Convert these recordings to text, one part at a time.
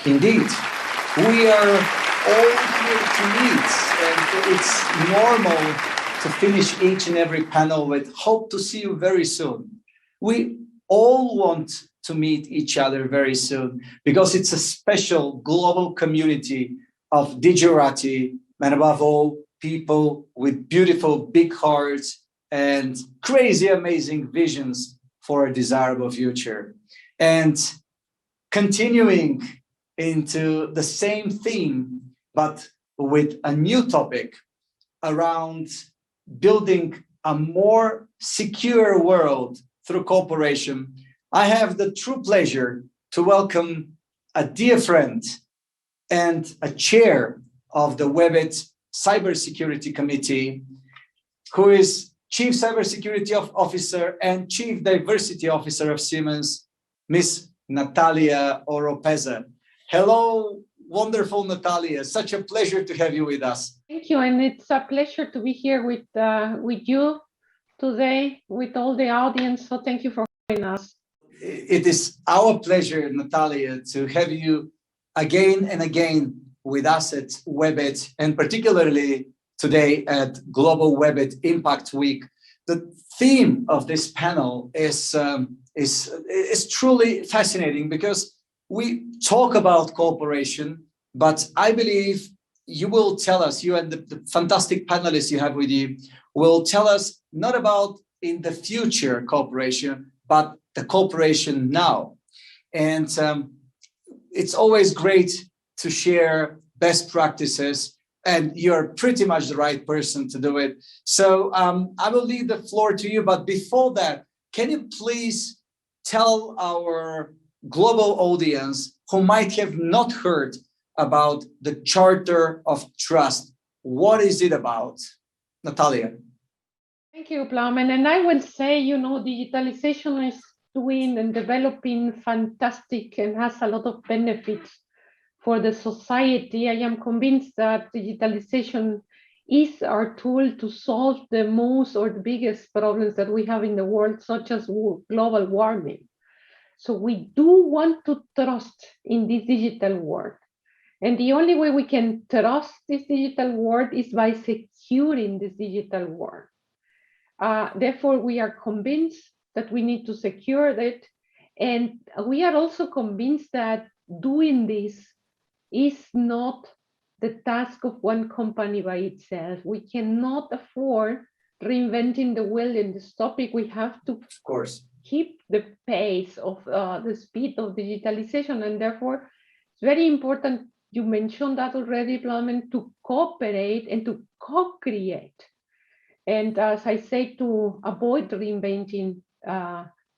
Indeed, we are all here to meet, and it's normal to finish each and every panel with hope to see you very soon. We all want to meet each other very soon because it's a special global community of digerati, and above all, people with beautiful big hearts and crazy amazing visions for a desirable future. And continuing into the same theme, but with a new topic around building a more secure world through cooperation, I have the true pleasure to welcome a dear friend and a chair of the Webit Cybersecurity Committee, who is Chief Cybersecurity Officer and Chief Diversity Officer of Siemens, Miss Natalia Oropeza. Hello, wonderful Natalia. Such a pleasure to have you with us. Thank you, and it's a pleasure to be here with you today, with all the audience. So thank you for having us. It is our pleasure, Natalia, to have you again and again with us at Webit, and particularly today at Global Webit Impact Week. The theme of this panel is truly fascinating because we talk about cooperation, but I believe you will tell us, you and the fantastic panelists you have with you, will tell us not about in the future cooperation, but the cooperation now. And it's always great to share best practices, and you're pretty much the right person to do it. So I will leave the floor to you, but before that, can you please tell our global audience who might have not heard about the Charter of Trust? What is it about? Natalia. Thank you, Plowman. And I will say, digitalization is doing and developing fantastic and has a lot of benefits for the society. I am convinced that digitalization is our tool to solve the most or the biggest problems that we have in the world, such as global warming. So we do want to trust in this digital world. And the only way we can trust this digital world is by securing this digital world. Therefore, we are convinced that we need to secure it. And we are also convinced that doing this is not the task of one company by itself. We cannot afford reinventing the wheel in this topic. We have to, of course, keep the pace of the speed of digitalization. And therefore, it's very important, you mentioned that already, Plowman, to cooperate and to co-create. And as I say, to avoid reinventing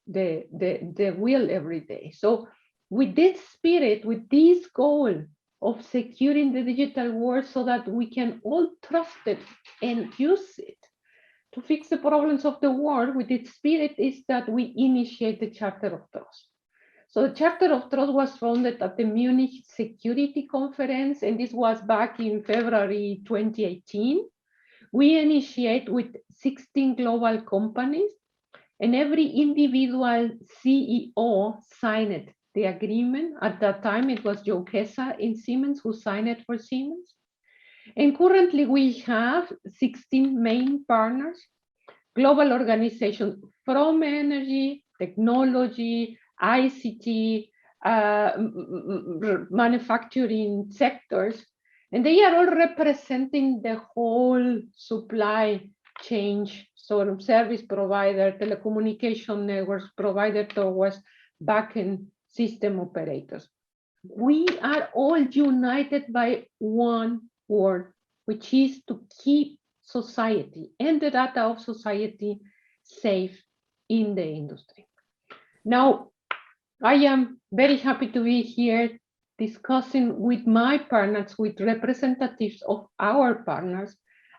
the wheel every day. So with this spirit, with this goal of securing the digital world so that we can all trust it and use it to fix the problems of the world, with its spirit is that we initiate the Charter of Trust. So the Charter of Trust was founded at the Munich Security Conference, and this was back in February 2018. We initiate with 16 global companies, and every individual CEO signed the agreement. At that time, it was Jacques in Siemens who signed it for Siemens. And currently, we have 16 main partners, global organizations from energy, technology, ICT, manufacturing sectors, and they are all representing the whole supply chain, sort of service provider, telecommunication networks provider towards backend system operators. We are all united by one word, which is to keep society and the data of society safe in the industry. Now, I am very happy to be here discussing with my partners, with representatives of our partners,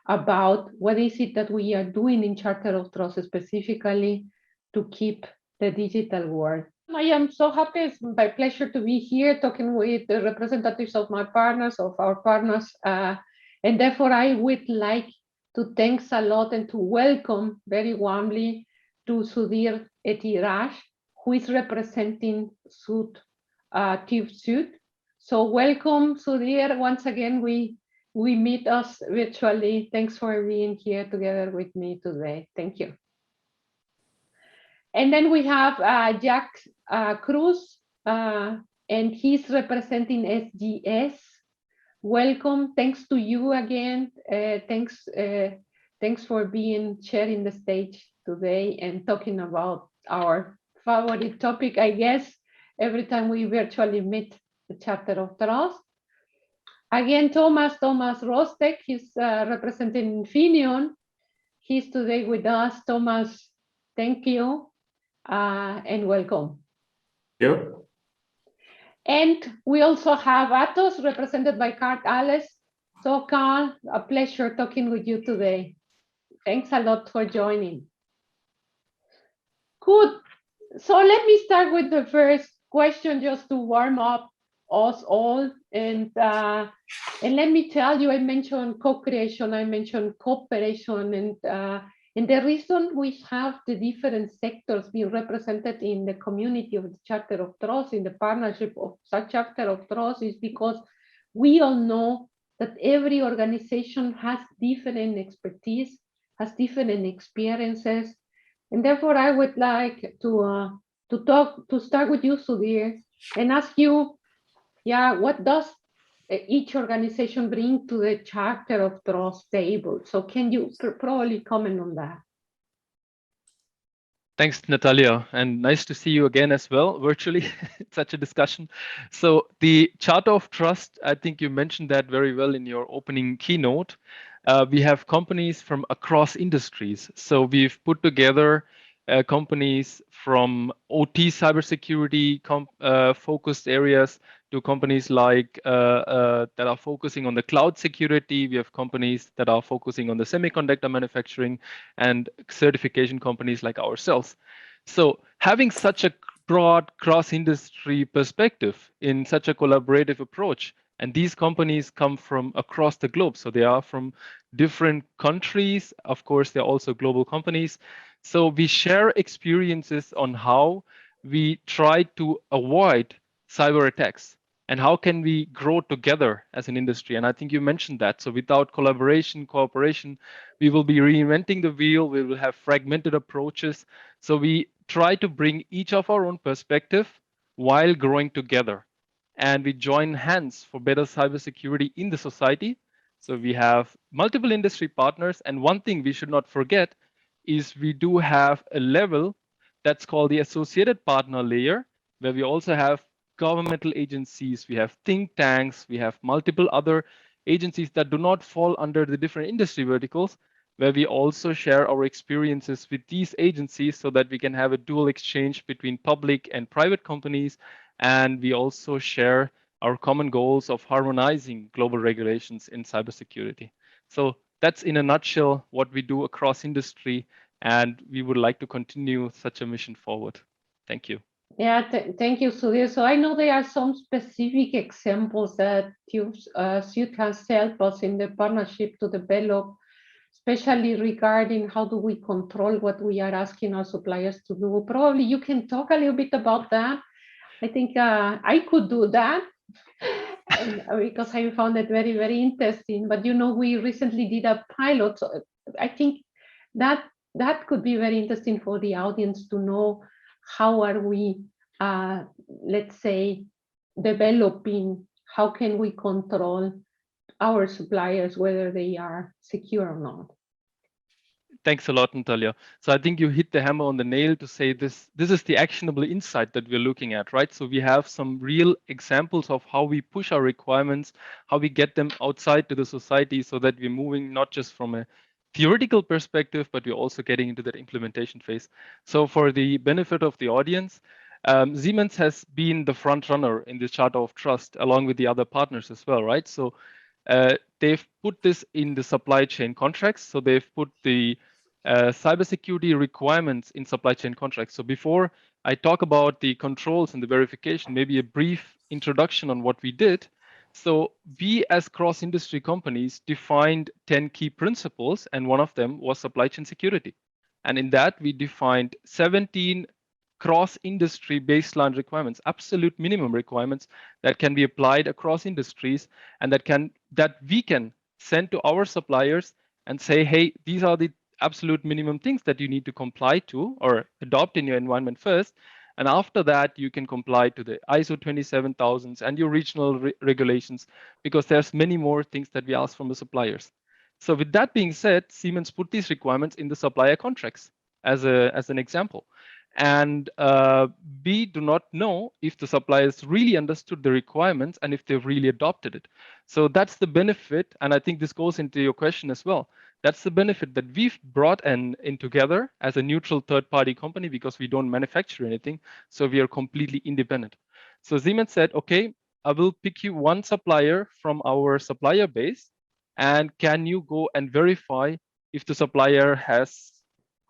about what is it that we are doing in Charter of Trust specifically to keep the digital world. I am so happy, it's my pleasure to be here talking with the representatives of my partners, of our partners, and therefore I would like to thank a lot and to welcome very warmly to Sudhir Ethiraj, who is representing TÜV SÜD. So welcome, Sudhir. Once again, we meet us virtually. Thanks for being here together with me today. Thank you. And then we have Jacques Cruz, and he's representing SGS. Welcome. Thanks to you again. Thanks for sharing the stage today and talking about our favorite topic, I guess, every time we virtually meet the chapter of trust. Again, Thomas Rosteck, he's representing Infineon. He's today with us. Thomas, thank you and welcome. Yep. And we also have ATOS represented by Karl. So Karl, a pleasure talking with you today. Thanks a lot for joining. Good. So let me start with the first question just to warm up us all. And let me tell you, I mentioned co-creation, I mentioned cooperation, and the reason we have the different sectors being represented in the community of the Charter of Trust, in the partnership of such Charter of Trust, is because we all know that every organization has different expertise, has different experiences, and therefore I would like to start with you, Sudhir, and ask you, what does each organization bring to the Charter of Trust table? So can you probably comment on that? Thanks, Natalia, and nice to see you again as well, virtually. Such a discussion. So the Charter of Trust, I think you mentioned that very well in your opening keynote. We have companies from across industries. So we've put together companies from OT cybersecurity focused areas to companies like that are focusing on the cloud security. We have companies that are focusing on the semiconductor manufacturing and certification companies like ourselves. So having such a broad cross-industry perspective in such a collaborative approach, and these companies come from across the globe. So they are from different countries. Of course, they're also global companies. So we share experiences on how we try to avoid cyber attacks and how can we grow together as an industry. And I think you mentioned that. So without collaboration, cooperation, we will be reinventing the wheel. We will have fragmented approaches. So we try to bring each of our own perspective while growing together. And we join hands for better cybersecurity in the society. So we have multiple industry partners. And one thing we should not forget is we do have a level that's called the associated partner layer, where we also have governmental agencies, we have think tanks, we have multiple other agencies that do not fall under the different industry verticals, where we also share our experiences with these agencies so that we can have a dual exchange between public and private companies. And we also share our common goals of harmonizing global regulations in cybersecurity. So that's in a nutshell what we do across industry, and we would like to continue such a mission forward. Thank you. Yeah, thank you, Sudhir. So I know there are some specific examples that TÜV SÜD has helped us in the partnership to develop, especially regarding how do we control what we are asking our suppliers to do. Probably you can talk a little bit about that. I think I could do that because I found it very, very interesting. But we recently did a pilot. So I think that could be very interesting for the audience to know how are we, let's say, developing, how can we control our suppliers, whether they are secure or not. Thanks a lot, Natalia. So I think you hit the hammer on the nail to say this is the actionable insight that we're looking at, right? So we have some real examples of how we push our requirements, how we get them outside to the society so that we're moving not just from a theoretical perspective, but we're also getting into that implementation phase. So for the benefit of the audience, Siemens has been the front runner in this Charter of Trust, along with the other partners as well, right? So they've put this in the supply chain contracts. So they've put the cybersecurity requirements in supply chain contracts. So before I talk about the controls and the verification, maybe a brief introduction on what we did. So we as cross-industry companies defined 10 key principles, and one of them was supply chain security. And in that, we defined 17 cross-industry baseline requirements, absolute minimum requirements that can be applied across industries, and that we can send to our suppliers and say, hey, these are the absolute minimum things that you need to comply to or adopt in your environment first. And after that, you can comply to the ISO 27000s and your regional regulations, because there's many more things that we ask from the suppliers. So with that being said, Siemens put these requirements in the supplier contracts as an example. And we do not know if the suppliers really understood the requirements and if they've really adopted it. So that's the benefit. And I think this goes into your question as well. That's the benefit that we've brought in together as a neutral third-party company, because we don't manufacture anything. So we are completely independent. So Siemens said, okay, I will pick you one supplier from our supplier base. And can you go and verify if the supplier has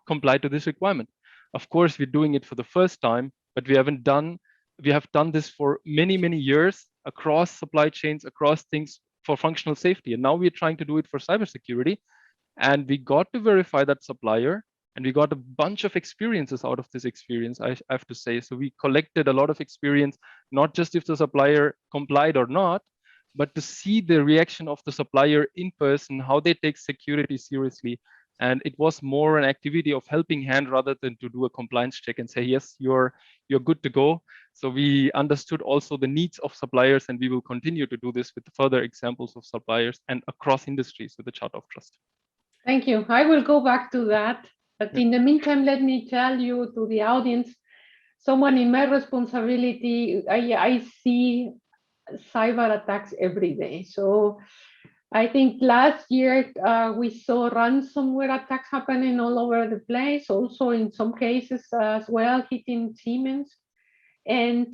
complied to this requirement? Of course, we're doing it for the first time, but we have done this for many, many years across supply chains, across things for functional safety. And now we're trying to do it for cybersecurity. And we got to verify that supplier, and we got a bunch of experiences out of this experience, I have to say. So we collected a lot of experience, not just if the supplier complied or not, but to see the reaction of the supplier in person, how they take security seriously. And it was more an activity of helping hand rather than to do a compliance check and say, yes, you're good to go. So we understood also the needs of suppliers, and we will continue to do this with further examples of suppliers and across industries with the Charter of Trust. Thank you. I will go back to that. But in the meantime, let me tell you to the audience, someone in my responsibility, I see cyber attacks every day. So I think last year we saw ransomware attacks happening all over the place, also in some cases as well, hitting Siemens. And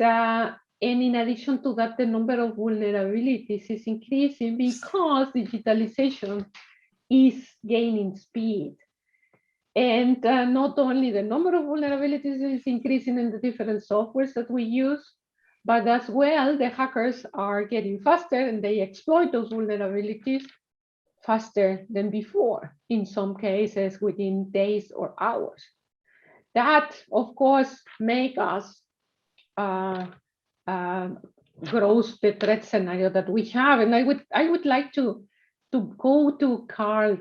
in addition to that, the number of vulnerabilities is increasing because digitalization is gaining speed. And not only the number of vulnerabilities is increasing in the different softwares that we use, but as well, the hackers are getting faster and they exploit those vulnerabilities faster than before, in some cases within days or hours. That, of course, make us grows the threat scenario that we have. And I would like to go to Karl.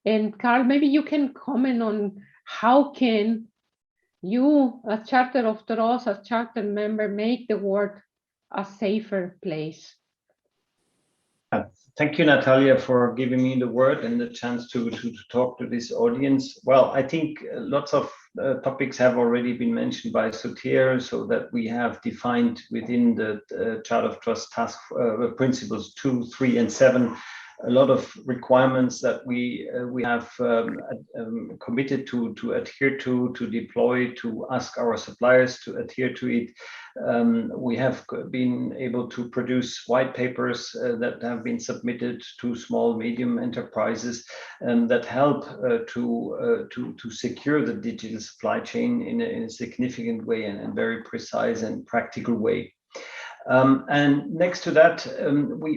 And Karl, maybe you can comment on how can you, as Charter of Trust, as Charter member, make the world a safer place? Thank you, Natalia, for giving me the word and the chance to talk to this audience. Well, I think lots of topics have already been mentioned by Sudhir, so that we have defined within the Charter of Trust task principles 2, 3, and 7 a lot of requirements that we have committed to adhere to deploy, to ask our suppliers to adhere to it. We have been able to produce white papers that have been submitted to small, medium enterprises that help to secure the digital supply chain in a significant way and very precise and practical way. And next to that,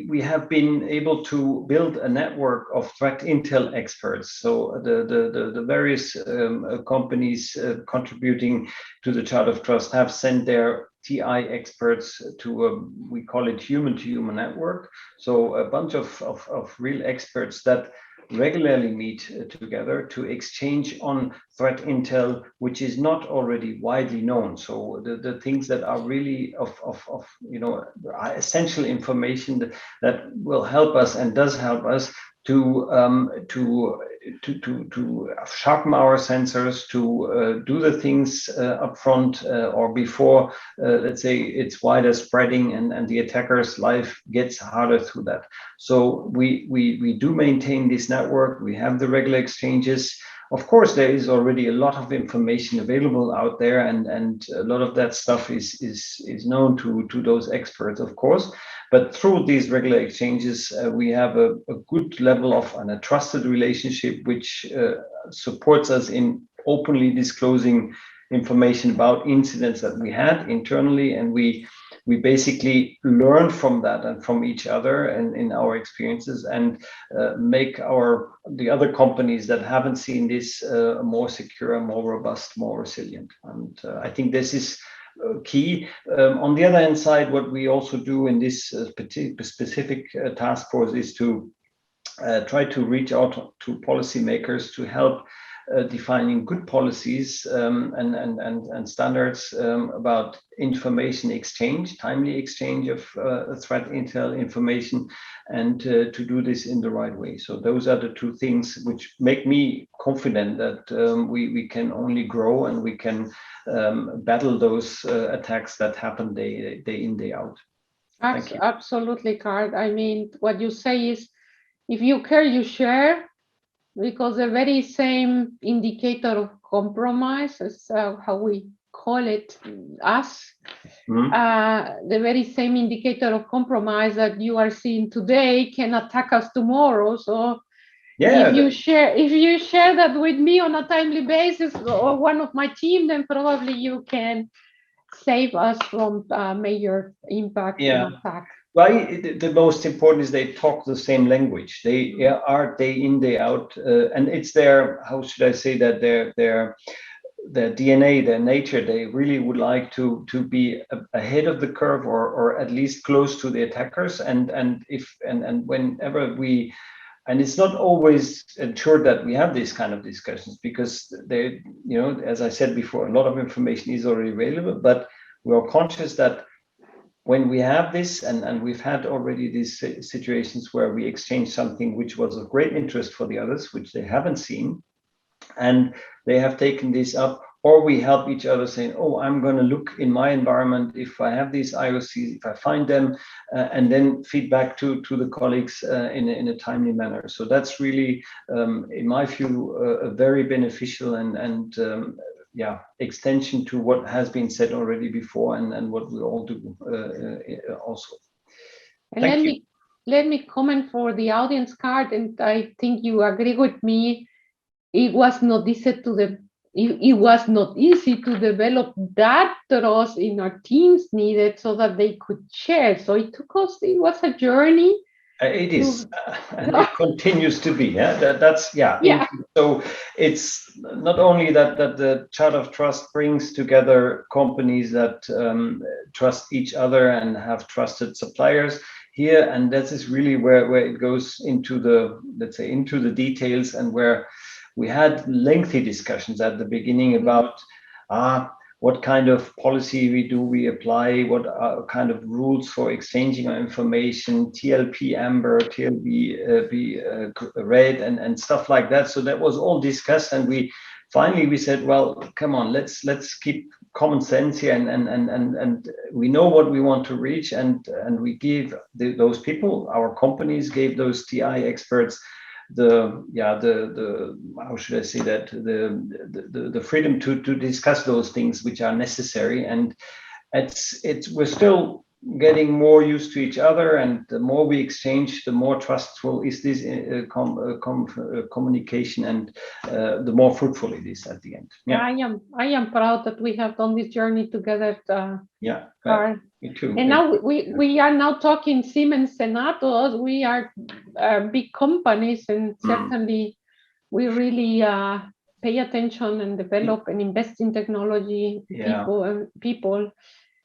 we have been able to build a network of threat intel experts. So the various companies contributing to the Charter of Trust have sent their TI experts to we call it human-to-human network. So a bunch of real experts that regularly meet together to exchange on threat intel, which is not already widely known. So the things that are really of essential information that will help us and does help us to sharpen our sensors, to do the things up front or before, let's say, it's wider spreading and the attacker's life gets harder through that. So we do maintain this network. We have the regular exchanges. Of course, there is already a lot of information available out there, and a lot of that stuff is known to those experts, of course. But through these regular exchanges, we have a good level of and a trusted relationship, which supports us in openly disclosing information about incidents that we had internally, and we we basically learn from that and from each other and in our experiences, and make the other companies that haven't seen this more secure, more robust, more resilient. And I think this is key. On the other hand side, what we also do in this specific task force is to try to reach out to policymakers to help defining good policies and standards about information exchange, timely exchange of threat intel information, and to do this in the right way. So those are the two things which make me confident that we can only grow and we can battle those attacks that happen day in, day out. Absolutely, Karl. I mean, what you say is, if you care, you share, because the very same indicator of compromise, as how we call it, the very same indicator of compromise that you are seeing today can attack us tomorrow. So if you share that with me on a timely basis, or one of my team, then probably you can save us from major impact and attack. Well, the most important is they talk the same language. They are day in, day out, and it's their, how should I say that, their DNA, their nature. They really would like to be ahead of the curve, or at least close to the attackers. And whenever we, and it's not always ensured that we have these kind of discussions, because they, as I said before, a lot of information is already available, but we are conscious that when we have this, and we've had already these situations where we exchange something which was of great interest for the others, which they haven't seen, and they have taken this up, or we help each other saying, oh, I'm going to look in my environment if I have these IOCs, if I find them, and then feedback to the colleagues in a timely manner. So that's really, in my view, a very beneficial and extension to what has been said already before, and what we all do also. And let me comment for the audience, Karl, and I think you agree with me. It was not easy to develop that trust in our teams needed so that they could share. So it was a journey. It is, and it continues to be. So it's not only that the Charter of Trust brings together companies that trust each other and have trusted suppliers here, and that is really where it goes into the, let's say, into the details, and where we had lengthy discussions at the beginning about what kind of policy we apply, what kind of rules for exchanging our information, TLP Amber, TLB Red, and stuff like that. So that was all discussed, and we said, well, come on, let's keep common sense here, and we know what we want to reach, and we give those people, our companies gave those TI experts the how should I say that, the freedom to discuss those things which are necessary, and we're still getting more used to each other, and the more we exchange, the more trustful is this communication, and the more fruitful it is at the end. I am proud that we have done this journey together, Karl. Me too. And now we are now talking Siemens and ATOS. We are big companies, and certainly we really pay attention and develop and invest in technology, people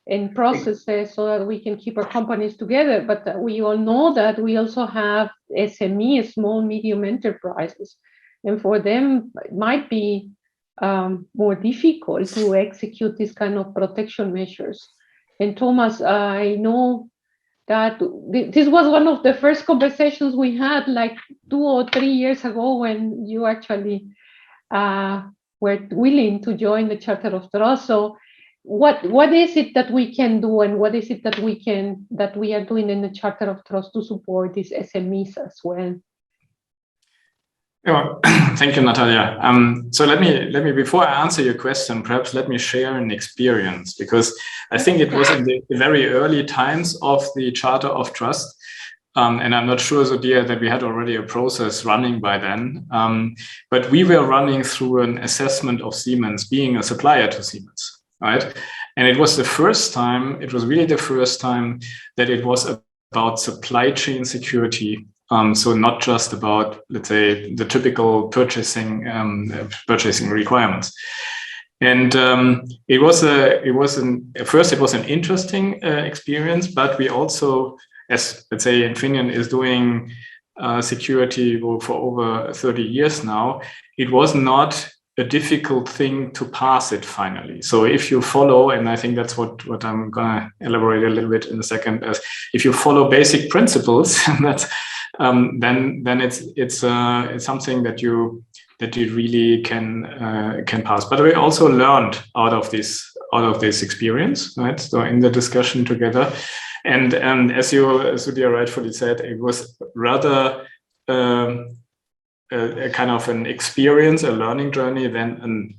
and processes, so that we can keep our companies together. But we all know that we also have SME, small, medium enterprises, and for them it might be more difficult to execute this kind of protection measures. And Thomas, I know that this was one of the first conversations we had like 2 or 3 years ago, when you actually were willing to join the Charter of Trust. So what is it that we can do, and what is it that we are doing in the Charter of Trust to support these SMEs as well? Yeah, thank you, Natalia. So let me, before I answer your question, perhaps let me share an experience, because I think it was in the very early times of the Charter of Trust. And I'm not sure, Sudhir, that we had already a process running by then. But we were running through an assessment of Siemens, being a supplier to Siemens, right? And it was the first time, it was really the first time that it was about supply chain security. So not just about, let's say, the typical purchasing requirements. And it was an interesting experience, but we also, as let's say, Infineon is doing security for over 30 years now, it was not a difficult thing to pass it finally. So if you follow, and I think that's what I'm gonna elaborate a little bit in a second, as if you follow basic principles, that's then it's something that you really can pass. But we also learned out of this experience, right? So in the discussion together, and as Sudhir rightfully said, it was rather a kind of an experience, a learning journey, than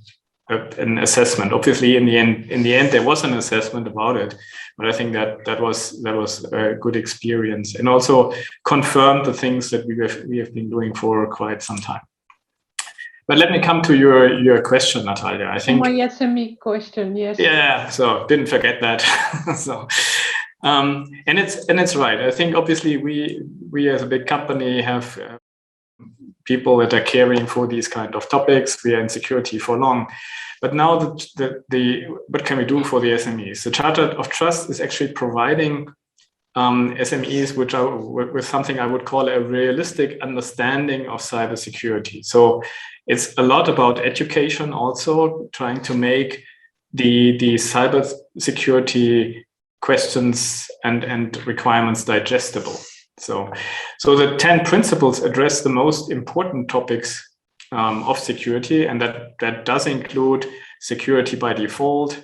an assessment. Obviously, in the end, there was an assessment about it, but I think that was a good experience, and also confirmed the things that we have been doing for quite some time. But let me come to your question, Natalia. I think my SME question, yes. Yeah, so didn't forget that. So, and it's right. I think obviously we as a big company have people that are caring for these kind of topics. We are in security for long, but now what can we do for the SMEs? The Charter of Trust is actually providing SMEs with something I would call a realistic understanding of cybersecurity. So it's a lot about education, also trying to make the cybersecurity questions and requirements digestible. So the 10 principles address the most important topics of security, and that does include security by default,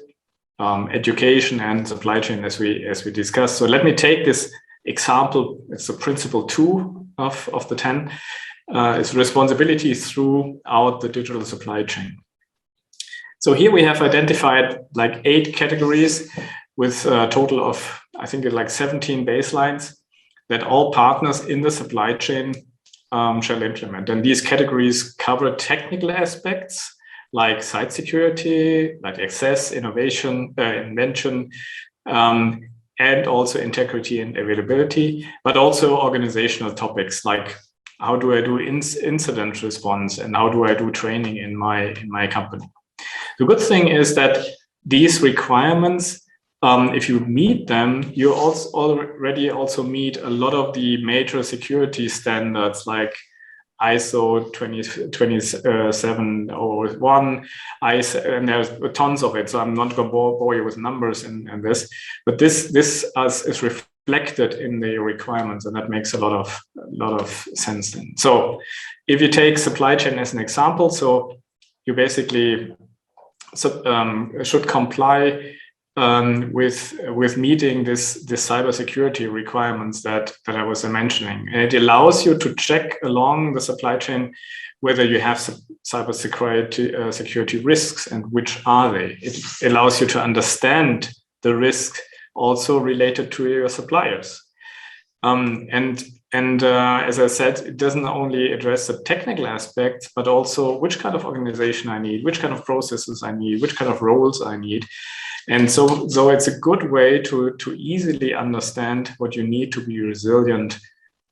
education, and supply chain, as we discussed. So let me take this example. It's the principle 2 of the 10. It's responsibility throughout the digital supply chain. So here we have identified like 8 categories with a total of, I think, like 17 baselines that all partners in the supply chain shall implement. And these categories cover technical aspects like site security, like access, innovation, invention, and also integrity and availability, but also organizational topics like how do I do incident response and how do I do training in my company. The good thing is that these requirements, if you meet them, you already also meet a lot of the major security standards like ISO 27701, and there's tons of it. So I'm not going to bore you with numbers and this, but this is reflected in the requirements, and that makes a lot of sense then. So if you take supply chain as an example, so you basically should comply with meeting this cybersecurity requirements that I was mentioning. And it allows you to check along the supply chain whether you have cybersecurity security risks and which are they. It allows you to understand the risk also related to your suppliers. And as I said, it doesn't only address the technical aspects, but also which kind of organization I need, which kind of processes I need, which kind of roles I need. And so it's a good way to easily understand what you need to be resilient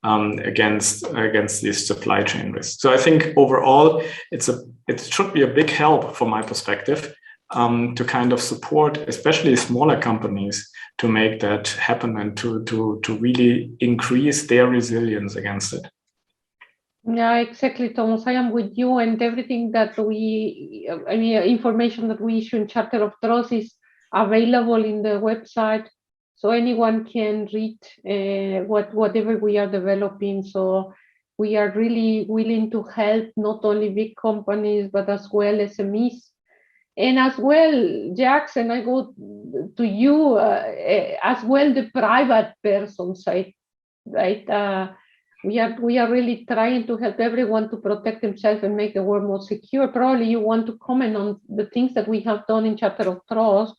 against these supply chain risks. So I think overall, it should be a big help from my perspective to kind of support, especially smaller companies, to make that happen and to really increase their resilience against it. Yeah, exactly, Thomas. I am with you, and everything that information that we issue in Charter of Trust is available in the website, so anyone can read whatever we are developing. So we are really willing to help not only big companies, but as well SMEs. And as well, Jacques, and I go to you, as well the private person side, right? We are really trying to help everyone to protect themselves and make the world more secure. Probably you want to comment on the things that we have done in Charter of Trust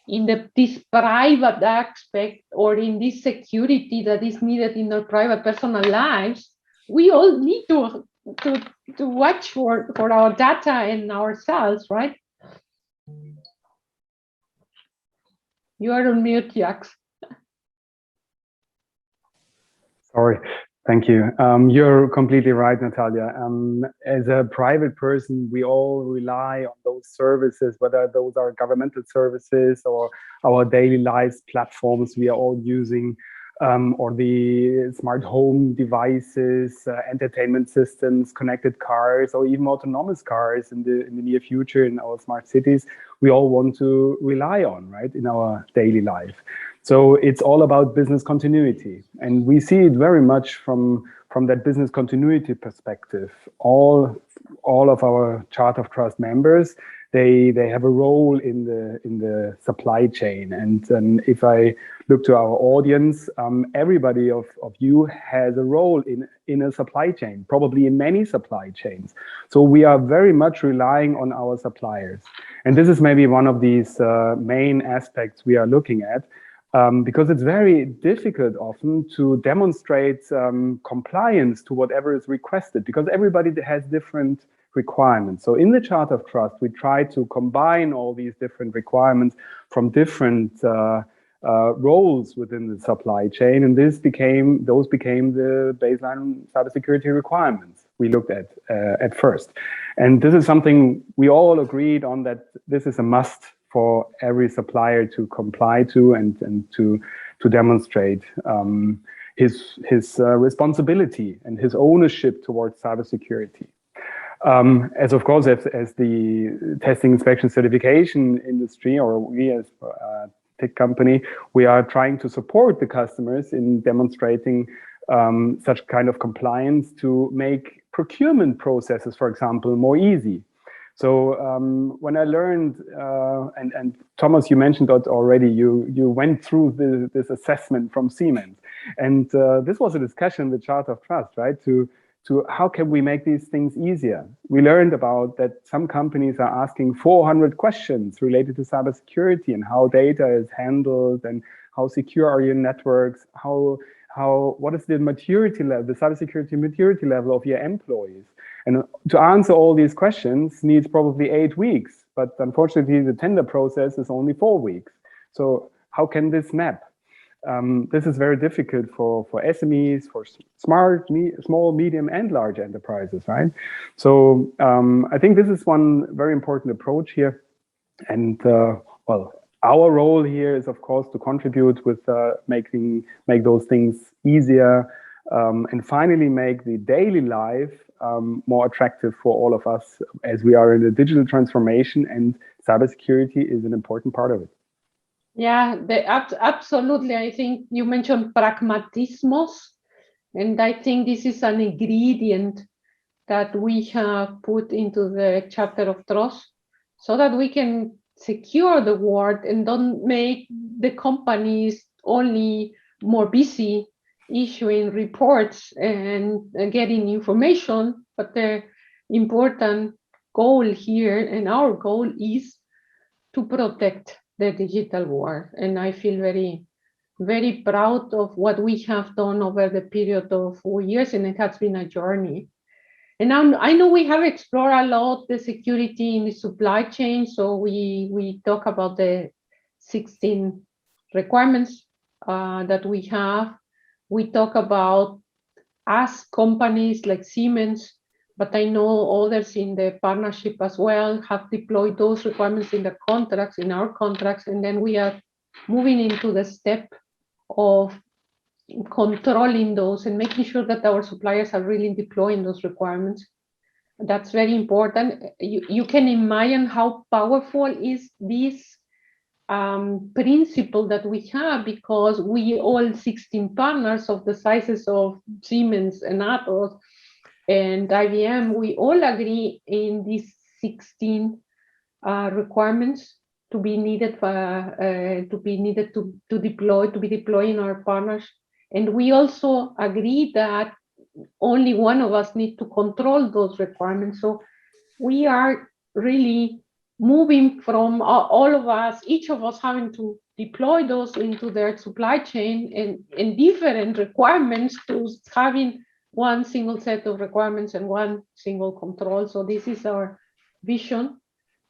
in this private aspect, or in this security that is needed in our private personal lives. We all need to watch for our data and ourselves, right? You are on mute, Jacques. Sorry. Thank you. You're completely right, Natalia. As a private person, we all rely on those services, whether those are governmental services or our daily lives platforms we are all using, or the smart home devices, entertainment systems, connected cars, or even autonomous cars in the near future in our smart cities. We all want to rely on, right, in our daily life. So it's all about business continuity, and we see it very much from that business continuity perspective. All of our Chart of Trust members, they have a role in the supply chain. And if I look to our audience, everybody of you has a role in a supply chain, probably in many supply chains. So we are very much relying on our suppliers, and this is maybe one of these main aspects we are looking at. Because it's very difficult often to demonstrate compliance to whatever is requested, because everybody has different requirements. So in the Chart of Trust, we try to combine all these different requirements from different roles within the supply chain, and those became the baseline cybersecurity requirements we looked at first. And this is something we all agreed on, that this is a must for every supplier to comply to and to demonstrate his responsibility and his ownership towards cybersecurity. As of course, as the testing, inspection, certification industry, or we as a tech company, we are trying to support the customers in demonstrating such kind of compliance to make procurement processes, for example, more easy. So when I learned, and Thomas, you mentioned that already, you went through this assessment from Siemens, and this was a discussion in the Chart of Trust, right? To how can we make these things easier? We learned about that some companies are asking 400 questions related to cybersecurity and how data is handled and how secure are your networks, what is the maturity level, the cybersecurity maturity level of your employees. And to answer all these questions needs probably 8 weeks, but unfortunately the tender process is only 4 weeks. So how can this map? This is very difficult for SMEs, for small, medium, and large enterprises, right? So I think this is one very important approach here. And well, our role here is, of course, to contribute with make those things easier, and finally make the daily life more attractive for all of us, as we are in a digital transformation, and cybersecurity is an important part of it. Yeah, absolutely. I think you mentioned pragmatismos, and I think this is an ingredient that we have put into the Chapter of Trust so that we can secure the world and don't make the companies only more busy issuing reports and getting information, but the important goal here, and our goal, is to protect the digital world. And I feel very, very proud of what we have done over the period of 4 years, and it has been a journey. And I know we have explored a lot the security in the supply chain, so we talk about the 16 requirements that we have. We talk about us companies like Siemens, but I know others in the partnership as well have deployed those requirements in the contracts, in our contracts, and then we are moving into the step of controlling those and making sure that our suppliers are really deploying those requirements. That's very important. You can imagine how powerful is this principle that we have, because we all 16 partners of the sizes of Siemens and ATOS and IBM, we all agree in these 16 requirements to be needed to be deploying our partners. And we also agree that only one of us need to control those requirements. So we are really moving from all of us, each of us having to deploy those into their supply chain and different requirements, to having one single set of requirements and one single control. So this is our vision.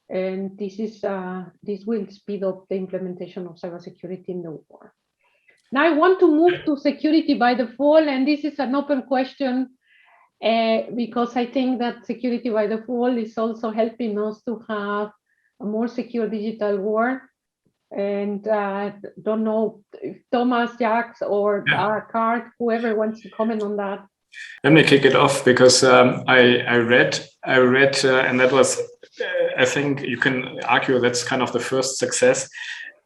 And this will speed up the implementation of cybersecurity in the war. Now I want to move to security by default, and this is an open question because I think that security by default is also helping us to have a more secure digital world. And don't know if Thomas, Jacques, or Karl, whoever wants to comment on that. Let me kick it off because I read, and that was, I think you can argue that's kind of the first success.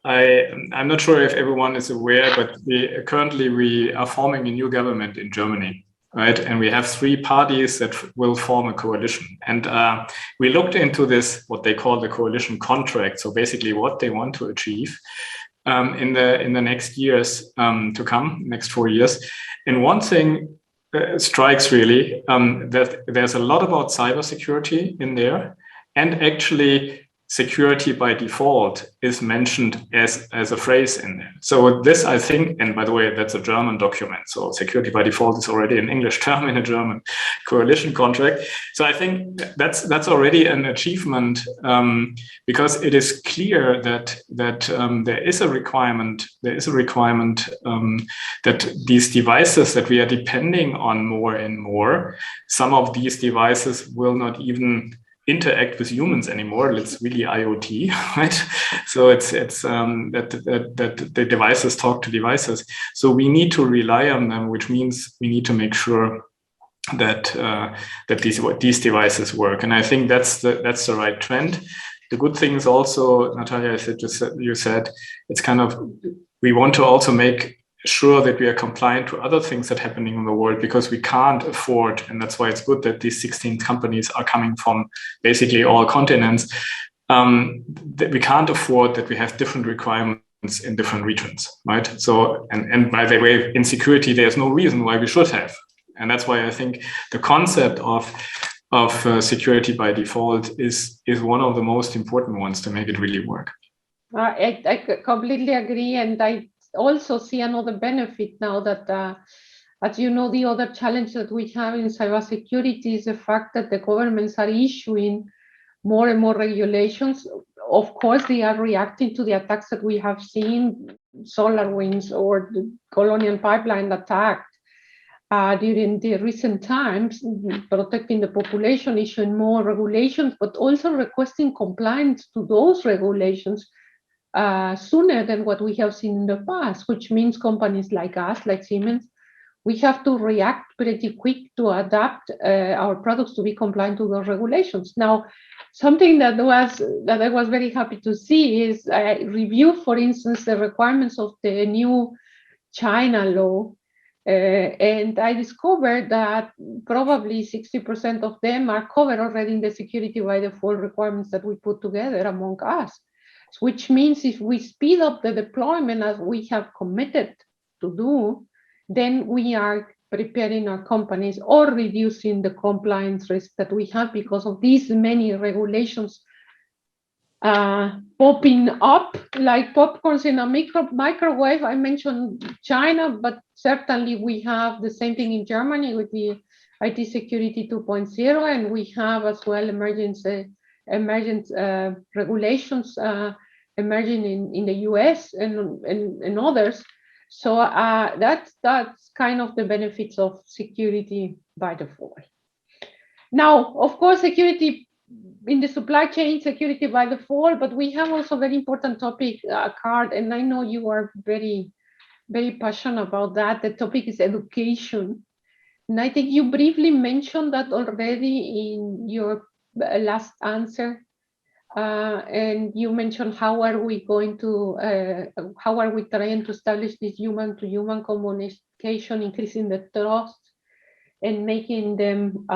I'm not sure if everyone is aware, but currently we are forming a new government in Germany, right? And we have 3 parties that will form a coalition. And we looked into this, what they call the coalition contract. So basically what they want to achieve in the next years to come, next 4 years. And one thing strikes really that there's a lot about cybersecurity in there, and actually security by default is mentioned as a phrase in there. So this, I think, and by the way, that's a German document. So security by default is already an English term in a German coalition contract. So I think that's already an achievement because it is clear that there is a requirement that these devices that we are depending on more and more, some of these devices will not even interact with humans anymore. It's really IoT, right? So it's that the devices talk to devices. So we need to rely on them, which means we need to make sure that these devices work. And I think that's the right trend. The good thing is also, Natalia, you said it's kind of, we want to also make sure that we are compliant to other things that are happening in the world, because we can't afford, and that's why it's good that these 16 companies are coming from basically all continents, that we can't afford that we have different requirements in different regions, right? So, and by the way, in security, there's no reason why we should have. And that's why I think the concept of security by default is one of the most important ones to make it really work. I completely agree, and I also see another benefit now that, as you know, the other challenge that we have in cybersecurity is the fact that the governments are issuing more and more regulations. Of course, they are reacting to the attacks that we have seen, SolarWinds or the Colonial Pipeline attack during the recent times, protecting the population, issuing more regulations, but also requesting compliance to those regulations sooner than what we have seen in the past, which means companies like us, like Siemens, we have to react pretty quick to adapt our products to be compliant to those regulations. Now, something that I was very happy to see is I reviewed, for instance, the requirements of the new China law, and I discovered that probably 60% of them are covered already in the security by default requirements that we put together among us. Which means if we speed up the deployment as we have committed to do, then we are preparing our companies or reducing the compliance risk that we have because of these many regulations popping up like popcorns in a microwave. I mentioned China, but certainly we have the same thing in Germany with the IT Security 2.0, and we have as well emergent regulations emerging in the US and others. So that's kind of the benefits of security by default. Now, of course, security in the supply chain, security by default, but we have also a very important topic, Karl, and I know you are very, very passionate about that. The topic is education. And I think you briefly mentioned that already in your last answer. And you mentioned how are we trying to establish this human-to-human communication, increasing the trust and making them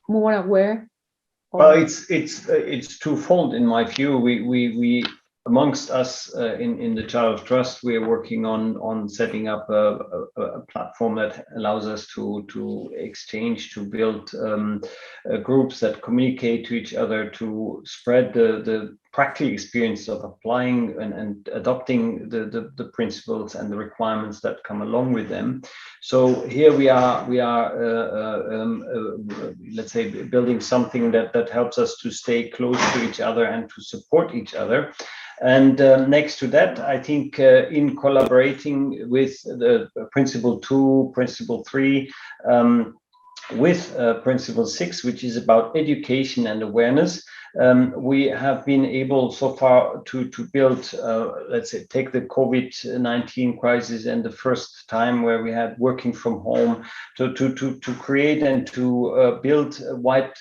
more aware? Well, it's twofold in my view. We amongst us in the Child of Trust, we are working on setting up a platform that allows us to exchange, to build groups that communicate to each other, to spread the practical experience of applying and adopting the principles and the requirements that come along with them. So here we are let's say building something that helps us to stay close to each other and to support each other. And next to that, I think in collaborating with the Principle 2, Principle 3, with Principle 6, which is about education and awareness, we have been able so far to build, let's say, take the COVID-19 crisis and the first time where we had working from home, to create and to build white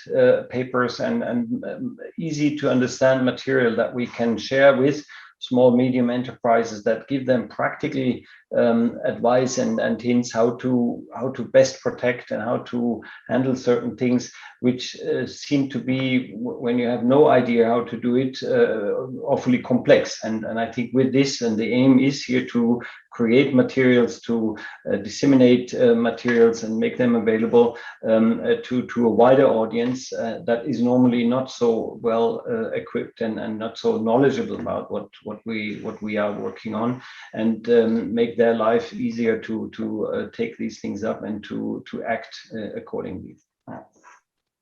papers and easy to understand material that we can share with small, medium enterprises that give them practically advice and hints how to best protect and how to handle certain things, which seem to be, when you have no idea how to do it, awfully complex. And I think with this, and the aim is here to create materials, to disseminate materials and make them available to a wider audience that is normally not so well equipped and not so knowledgeable about what we are working on, and make their life easier to take these things up and to act accordingly.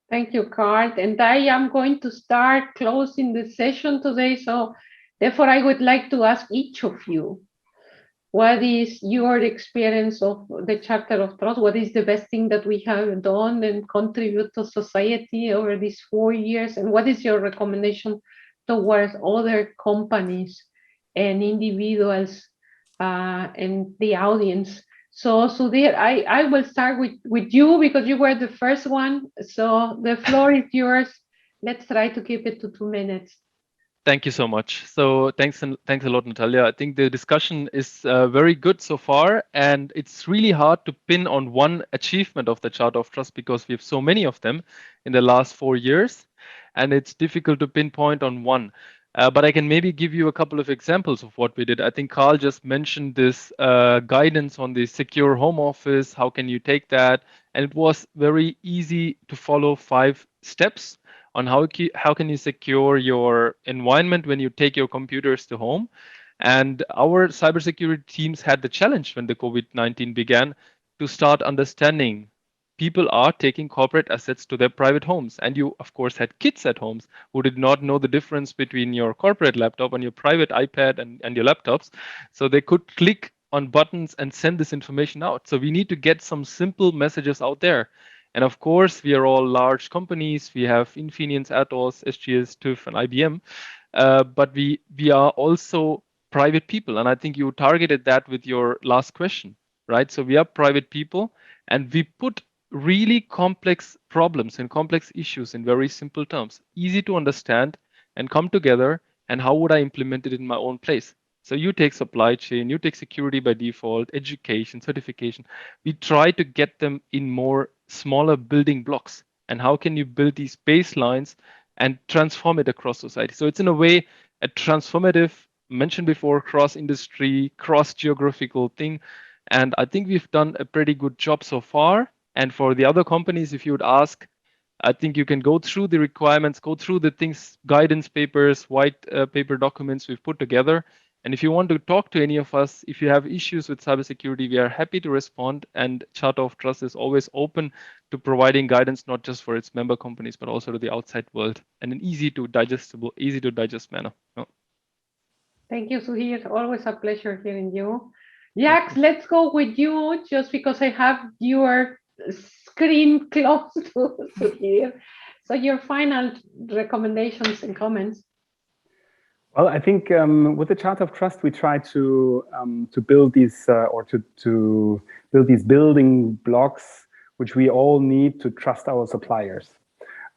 Thank you, Karl. And I am going to start closing the session today. So therefore, I would like to ask each of you, what is your experience of the Charter of Trust? What is the best thing that we have done and contribute to society over these 4 years? And what is your recommendation towards other companies and individuals and the audience? So Sudhir, I will start with you because you were the first one. So the floor is yours. Let's try to keep it to 2 minutes. Thank you so much. So thanks a lot, Natalia. I think the discussion is very good so far, and it's really hard to pin on one achievement of the Charter of Trust because we have so many of them in the last 4 years, and it's difficult to pinpoint on one. But I can maybe give you a couple of examples of what we did. I think Karl just mentioned this guidance on the secure home office. How can you take that? And it was very easy to follow 5 steps on how can you secure your environment when you take your computers to home. And our cybersecurity teams had the challenge when the COVID-19 began to start understanding people are taking corporate assets to their private homes. And you, of course, had kids at homes who did not know the difference between your corporate laptop and your private iPad and your laptops. So they could click on buttons and send this information out. So we need to get some simple messages out there. And of course, we are all large companies. We have Infineon, ATOS, SGS, TÜV, and IBM. But we are also private people. And I think you targeted that with your last question, right? So we are private people, and we put really complex problems and complex issues in very simple terms, easy to understand and come together. And how would I implement it in my own place? So you take supply chain, you take security by default, education, certification. We try to get them in more smaller building blocks. And how can you build these baselines and transform it across society? So it's in a way a transformative, mentioned before, cross-industry, cross-geographical thing. And I think we've done a pretty good job so far. And for the other companies, if you would ask, I think you can go through the requirements, go through the things, guidance papers, white paper documents we've put together. And if you want to talk to any of us, if you have issues with cybersecurity, we are happy to respond. And Charter of Trust is always open to providing guidance, not just for its member companies, but also to the outside world, and an easy to digest manner. Oh. Thank you, Sudhir. Always a pleasure hearing you. Jacques, let's go with you, just because I have your screen close to Sudhir. So your final recommendations and comments. Well, I think with the Charter of Trust, we try to build these to build these building blocks, which we all need to trust our suppliers.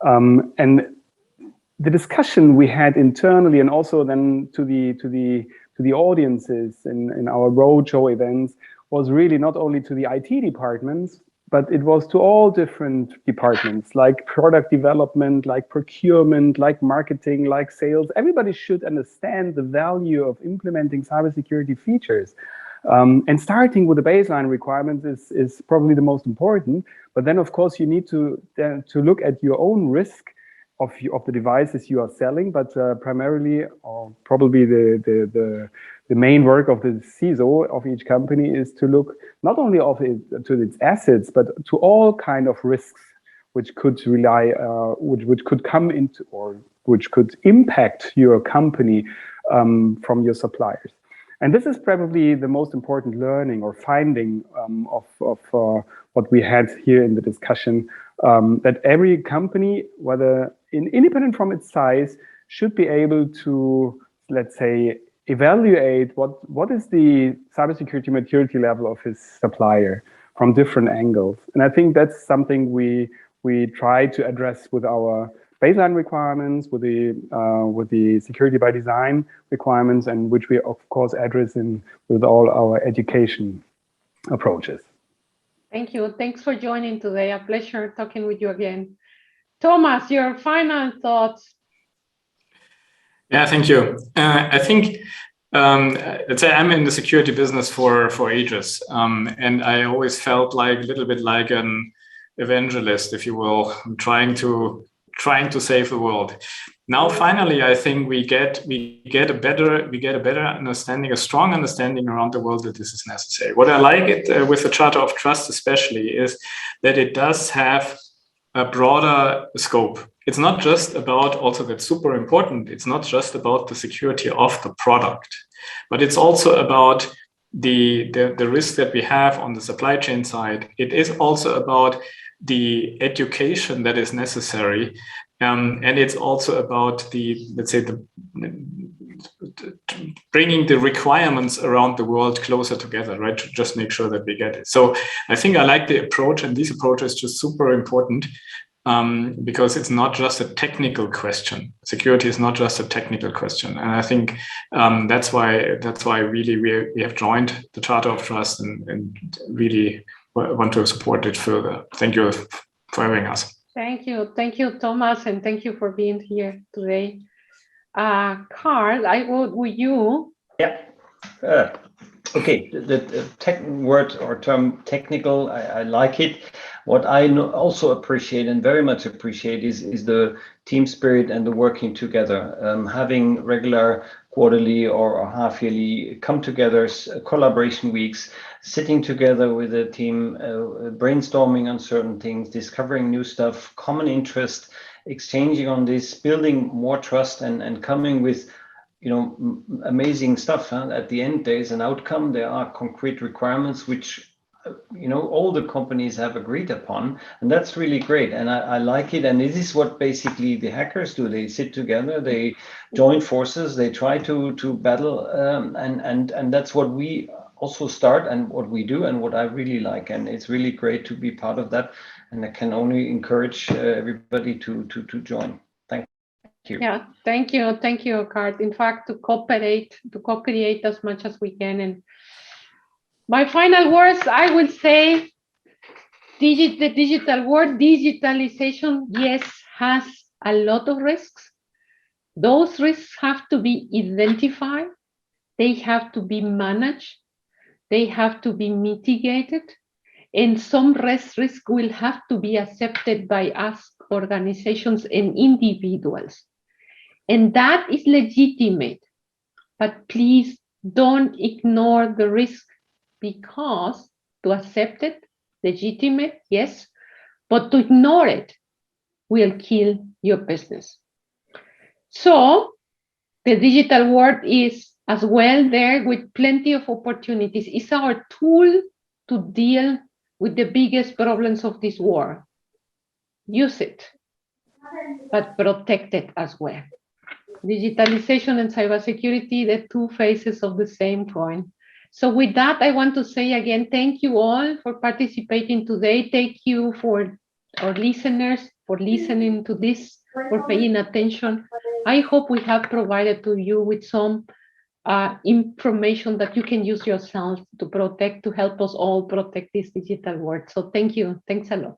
And the discussion we had internally, and also then to the audiences in our roadshow events, was really not only to the IT departments, but it was to all different departments, like product development, like procurement, like marketing, like sales. Everybody should understand the value of implementing cybersecurity features. And starting with the baseline requirements is probably the most important. But then, of course, you need to look at your own risk the devices you are selling, but primarily, or probably the main work of the CISO of each company is to look not only to its assets, but to all kind of risks which could which could come into, or which could impact your company from your suppliers. And this is probably the most important learning or finding of what we had here in the discussion, that every company, whether independent from its size, should be able to, let's say, evaluate what is the cybersecurity maturity level of his supplier from different angles. And I think that's something we try to address with our baseline requirements, with the security by design requirements, and which we of course address with all our education approaches. Thank you. Thanks for joining today. A pleasure talking with you again. Thomas, your final thoughts. Yeah, thank you. I think let's say I'm in the security business for ages, and I always felt like a little bit like an evangelist, if you will, trying to save the world. Now, finally, I think we get a better understanding, a strong understanding around the world that this is necessary. What I like with the Charter of Trust especially is that it does have a broader scope. It's not just about, also that's super important, it's not just about the security of the product, but it's also about the risk that we have on the supply chain side. It is also about the education that is necessary, and it's also about bringing the requirements around the world closer together, right? To just make sure that we get it. So I think I like the approach, and this approach is just super important because it's not just a technical question. Security is not just a technical question, and I think that's why really we have joined the Charter of Trust and really want to support it further. Thank you for having us. Thank you, Thomas, and thank you for being here today. Karl, I go with you. Yeah. Okay. The tech word or term technical, I like it. What I also appreciate and very much appreciate is the team spirit and the working together. Having regular quarterly or half-yearly come-togethers, collaboration weeks, sitting together with a team, brainstorming on certain things, discovering new stuff, common interest, exchanging on this, building more trust, and coming with, amazing stuff. Huh? At the end, there is an outcome. There are concrete requirements which all the companies have agreed upon, and that's really great. And I like it. And this is what basically the hackers do. They sit together, they join forces, they try to battle, and that's what we also start and what we do and what I really like. And it's really great to be part of that. And I can only encourage everybody to join. Thank you. Yeah, thank you, Karl. In fact, to co-create as much as we can. And my final words, I would say, the digital world, digitalization, yes, has a lot of risks. Those risks have to be identified. They have to be managed. They have to be mitigated. And some risk will have to be accepted by us, organizations and individuals. And that is legitimate. But please don't ignore the risk, because to accept it, legitimate, yes, but to ignore it will kill your business. So the digital world is as well there with plenty of opportunities. It's our tool to deal with the biggest problems of this world. Use it, but protect it as well. Digitalization and cybersecurity, the two faces of the same coin. So with that, I want to say again, thank you all for participating today. Thank you for our listeners for listening to this, for paying attention. I hope we have provided to you with some information that you can use yourself to help us all protect this digital world. So thank you. Thanks a lot.